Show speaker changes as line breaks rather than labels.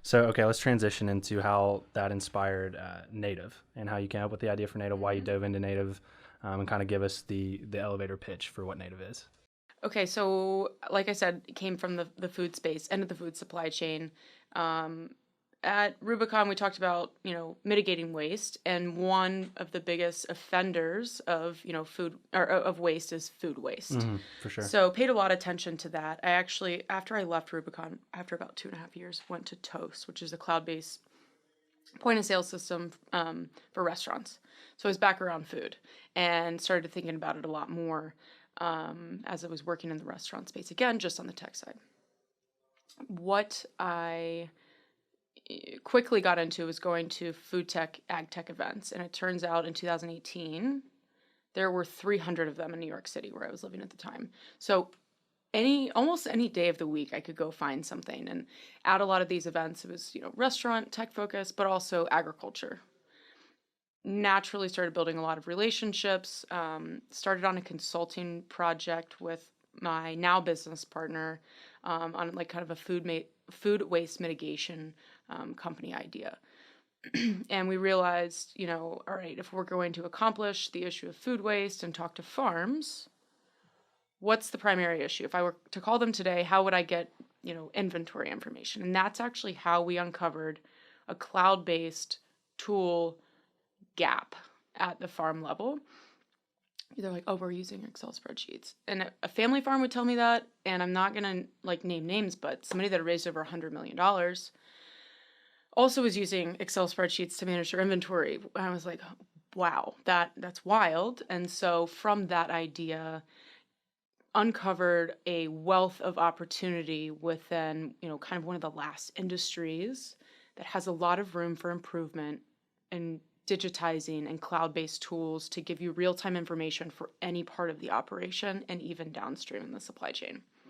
So, okay, let's transition into how that inspired Native and how you came up with the idea for Native, why you
Mhm.
dove into Native, and kind of give us the elevator pitch for what Native is.
Okay, so like I said, it came from the food space, end of the food supply chain. Um, at Rubicon, we talked about, mitigating waste, and one of the biggest offenders of, food or of waste is food waste.
For sure.
So paid a lot of attention to that. I actually, after I left Rubicon, after about 2.5 years, went to Toast, which is a cloud-based point of sale system for restaurants. So I was back around food and started thinking about it a lot more as I was working in the restaurant space again, just on the tech side. What I quickly got into was going to food tech, ag tech events, and it turns out in 2018 there were 300 of them in New York City where I was living at the time. So almost any day of the week I could go find something, and at a lot of these events it was restaurant tech focus but also agriculture. Naturally started building a lot of relationships, started on a consulting project with my now business partner, on like kind of a food waste mitigation company idea. And we realized, all right, if we're going to accomplish the issue of food waste and talk to farms, what's the primary issue? If I were to call them today, how would I get, inventory information? And that's actually how we uncovered a cloud-based tool gap at the farm level. They're like, oh, we're using Excel spreadsheets. And a family farm would tell me that, and I'm not gonna like name names, but somebody that raised over $100 million also was using Excel spreadsheets to manage their inventory. And I was like, wow, that's wild. And so from that idea, uncovered a wealth of opportunity within, kind of one of the last industries that has a lot of room for improvement in digitizing and cloud-based tools to give you real-time information for any part of the operation and even downstream in the supply chain.